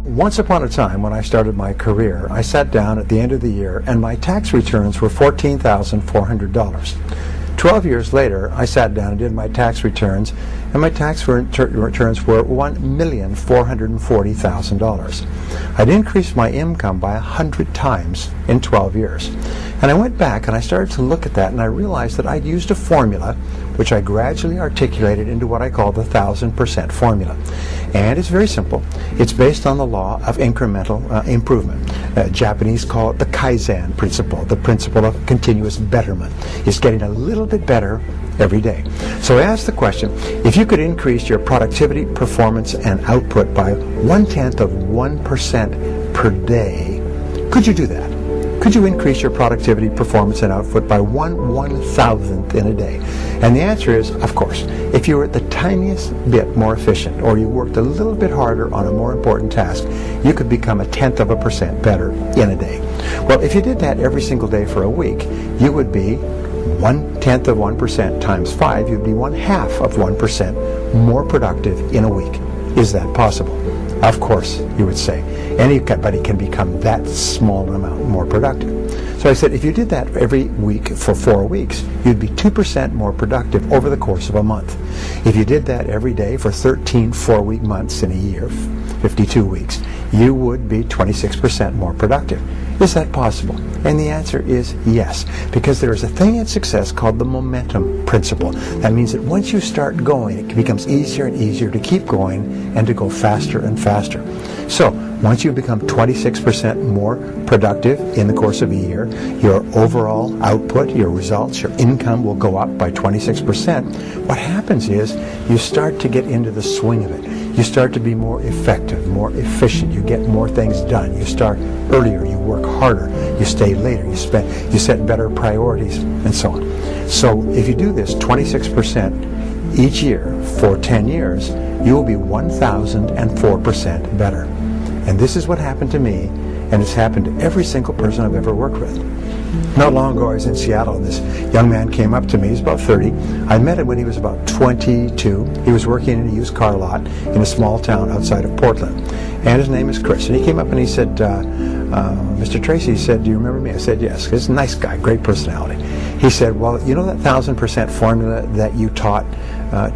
Once upon a time, when I started my career, I sat down at the end of the year and my tax returns were $14,400. 12 years later, I sat down and did my tax returns, and my tax returns were $1,440,000. I'd increased my income by 100 times in 12 years. And I went back and I started to look at that, and I realized that I'd used a formula which I gradually articulated into what I call the 1,000% formula. And it's very simple. It's based on the law of incremental improvement. Japanese call it the Kaizen principle, the principle of continuous betterment. It's getting a little bit better every day. So I asked the question, if you could increase your productivity, performance, and output by 0.1% per day, could you do that? Could you increase your productivity, performance, and output by 1/1000th in a day? And the answer is, of course. If you were the tiniest bit more efficient, or you worked a little bit harder on a more important task, you could become 1/10% better in a day. Well, if you did that every single day for a week, you would be 0.1% times 5, you'd be 1/2% more productive in a week. Is that possible? Of course, you would say. Anybody can become that small amount more productive. So I said, if you did that every week for 4 weeks, you'd be 2% more productive over the course of a month. If you did that every day for 13 4-week months in a year, 52 weeks, you would be 26% more productive. Is that possible? And the answer is yes, because there is a thing in success called the momentum principle. That means that once you start going, it becomes easier and easier to keep going and to go faster and faster. So, once you become 26% more productive in the course of a year, your overall output, your results, your income will go up by 26%. What happens is you start to get into the swing of it. You start to be more effective, more efficient. You get more things done. You start earlier. You work harder. You stay later. You set better priorities, and so on. So if you do this 26% each year for 10 years, you will be 1,004% better. And this is what happened to me, and it's happened to every single person I've ever worked with. Not long ago, I was in Seattle, and this young man came up to me. He's about 30. I met him when he was about 22. He was working in a used car lot in a small town outside of Portland. And his name is Chris. And he came up and he said, Mr. Tracy, he said, do you remember me? I said, yes. He's a nice guy, great personality. He said, well, you know that 1,000% formula that you taught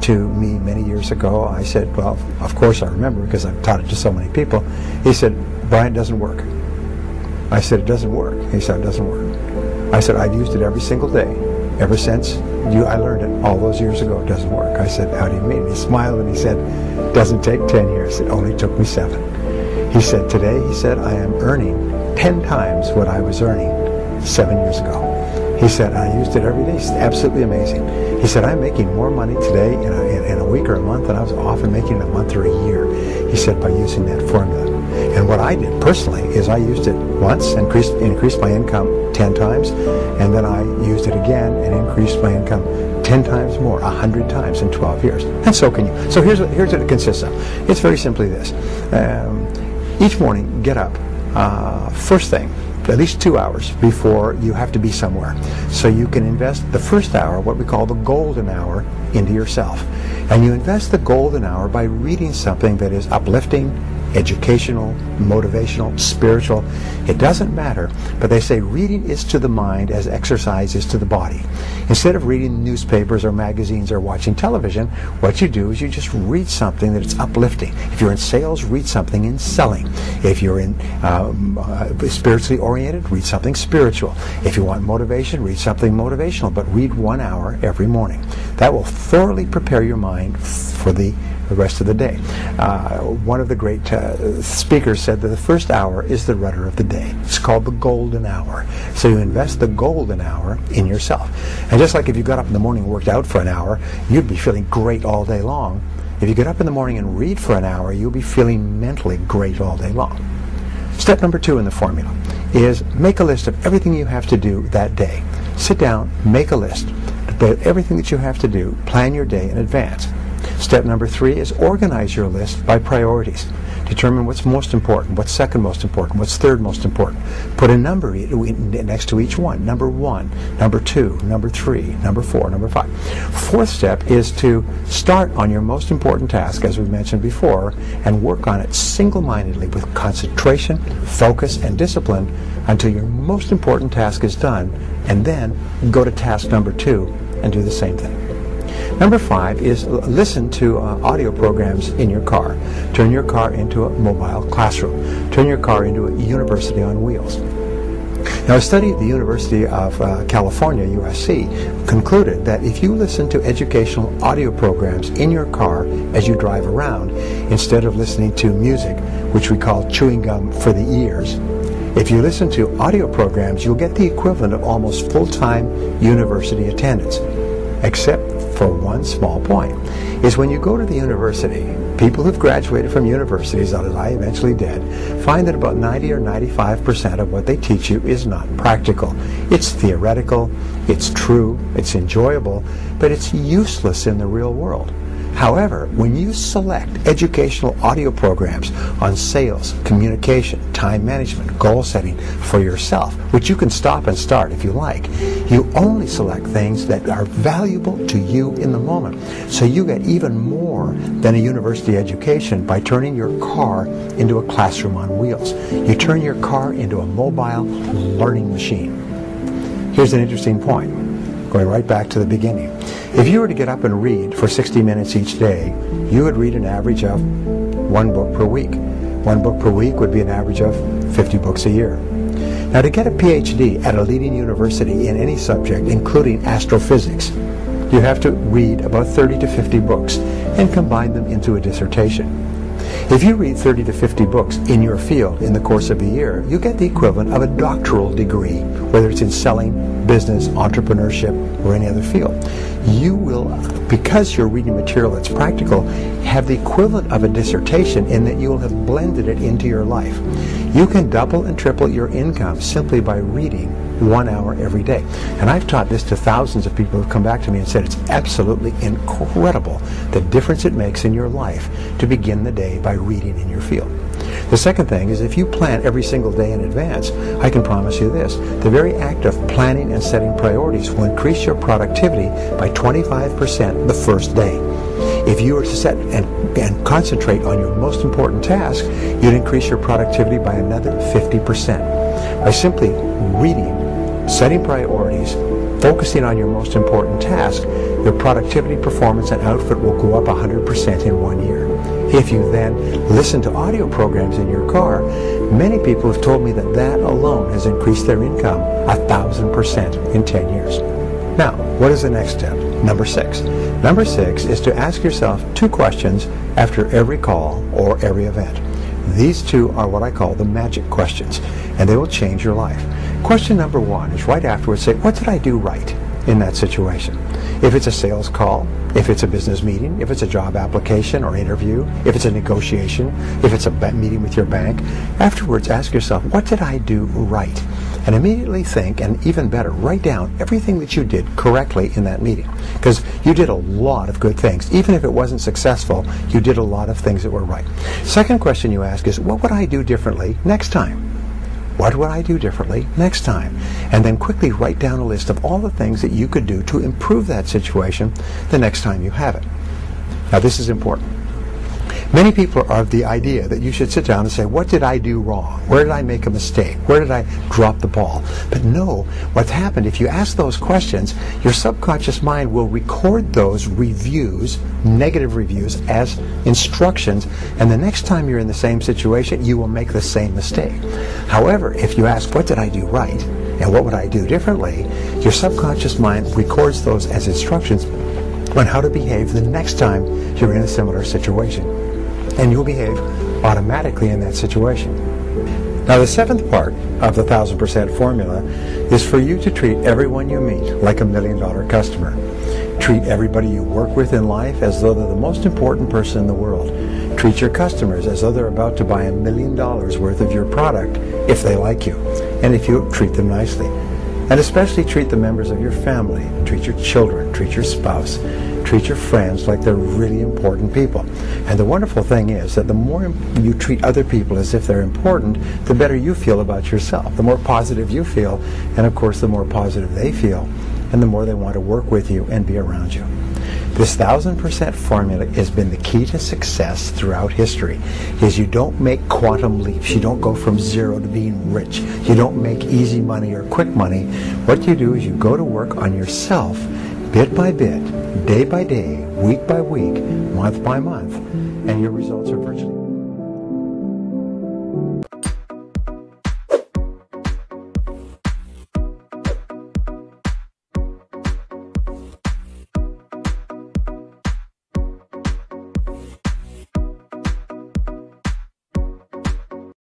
to me many years ago? I said, well, of course I remember, because I've taught it to so many people. He said, Brian, it doesn't work. I said, it doesn't work. He said, it doesn't work. I said, I've used it every single day ever since I learned it all those years ago. It doesn't work. I said, how do you mean? He smiled and he said, it doesn't take 10 years. It only took me 7. He said, today, he said, I am earning 10 times what I was earning 7 years ago. He said, I used it every day. It's absolutely amazing. He said, I'm making more money today in a week or a month than I was often making in a month or a year. He said, by using that formula. And what I did personally is I used it once, increased my income 10 times, and then I used it again and increased my income 10 times more, 100 times in 12 years. And so can you. So here's what it consists of. It's very simply this. Each morning, get up, first thing, at least 2 hours before you have to be somewhere. So you can invest the first hour, what we call the golden hour, into yourself. And you invest the golden hour by reading something that is uplifting, educational, motivational, spiritual. It doesn't matter, but they say reading is to the mind as exercise is to the body. Instead of reading newspapers or magazines or watching television, what you do is you just read something that's uplifting. If you're in sales, read something in selling. If you're in spiritually oriented, read something spiritual. If you want motivation, read something motivational, but read 1 hour every morning. That will thoroughly prepare your mind for the rest of the day. One of the great speakers said that the first hour is the rudder of the day. It's called the golden hour. So you invest the golden hour in yourself. And just like if you got up in the morning and worked out for an hour, you'd be feeling great all day long. If you get up in the morning and read for an hour, you'll be feeling mentally great all day long. Step number 2 in the formula is make a list of everything you have to do that day. Sit down, make a list of everything that you have to do, plan your day in advance. Step number 3 is organize your list by priorities. Determine what's most important, what's second most important, what's third most important. Put a number next to each one. Number 1, number 2, number 3, number 4, number 5. Fourth step is to start on your most important task, as we mentioned before, and work on it single-mindedly with concentration, focus, and discipline until your most important task is done, and then go to task number 2 and do the same thing. Number 5 is listen to audio programs in your car. Turn your car into a mobile classroom. Turn your car into a university on wheels. Now, a study at the University of California, USC, concluded that if you listen to educational audio programs in your car as you drive around, instead of listening to music, which we call chewing gum for the ears, if you listen to audio programs, you'll get the equivalent of almost full-time university attendance, except for one small point, is when you go to the university, people who've graduated from universities, as I eventually did, find that about 90 or 95% of what they teach you is not practical. It's theoretical, it's true, it's enjoyable, but it's useless in the real world. However, when you select educational audio programs on sales, communication, time management, goal setting for yourself, which you can stop and start if you like, you only select things that are valuable to you in the moment. So you get even more than a university education by turning your car into a classroom on wheels. You turn your car into a mobile learning machine. Here's an interesting point, going right back to the beginning. If you were to get up and read for 60 minutes each day, you would read an average of 1 book per week. 1 book per week would be an average of 50 books a year. Now, to get a PhD at a leading university in any subject, including astrophysics, you have to read about 30 to 50 books and combine them into a dissertation. If you read 30 to 50 books in your field in the course of a year, you get the equivalent of a doctoral degree, whether it's in selling, business, entrepreneurship, or any other field. You will, because you're reading material that's practical, have the equivalent of a dissertation in that you will have blended it into your life. You can double and triple your income simply by reading 1 hour every day. And I've taught this to thousands of people who've come back to me and said it's absolutely incredible the difference it makes in your life to begin the day by reading in your field. The second thing is, if you plan every single day in advance, I can promise you this: the very act of planning and setting priorities will increase your productivity by 25% the first day. If you were to set and concentrate on your most important task, you'd increase your productivity by another 50%. By simply reading, setting priorities, focusing on your most important task, your productivity, performance, and output will go up 100% in 1 year. If you then listen to audio programs in your car, many people have told me that that alone has increased their income 1,000% in 10 years. Now, what is the next step? Number 6. Number 6 is to ask yourself 2 questions after every call or every event. These 2 are what I call the magic questions, and they will change your life. Question number 1 is right afterwards, say, what did I do right in that situation? If it's a sales call, if it's a business meeting, if it's a job application or interview, if it's a negotiation, if it's a meeting with your bank, afterwards ask yourself, what did I do right? And immediately think, and even better, write down everything that you did correctly in that meeting. Because you did a lot of good things. Even if it wasn't successful, you did a lot of things that were right. Second question you ask is, what would I do differently next time? What would I do differently next time? And then quickly write down a list of all the things that you could do to improve that situation the next time you have it. Now, this is important. Many people are of the idea that you should sit down and say, what did I do wrong? Where did I make a mistake? Where did I drop the ball? But no, what's happened, if you ask those questions, your subconscious mind will record those reviews, negative reviews, as instructions, and the next time you're in the same situation, you will make the same mistake. However, if you ask, what did I do right? And what would I do differently? Your subconscious mind records those as instructions on how to behave the next time you're in a similar situation. And you'll behave automatically in that situation. Now, the 7th part of the 1,000% formula is for you to treat everyone you meet like a $1 million customer. Treat everybody you work with in life as though they're the most important person in the world. Treat your customers as though they're about to buy $1 million worth of your product if they like you, and if you treat them nicely. And especially treat the members of your family. Treat your children, treat your spouse, Treat your friends like they're really important people. And the wonderful thing is that the more you treat other people as if they're important, the better you feel about yourself. The more positive you feel, and of course the more positive they feel, and the more they want to work with you and be around you. This 1000% formula has been the key to success throughout history. Is you don't make quantum leaps. You don't go from zero to being rich. You don't make easy money or quick money. What you do is you go to work on yourself bit by bit, day by day, week by week, month by month, and your results are virtually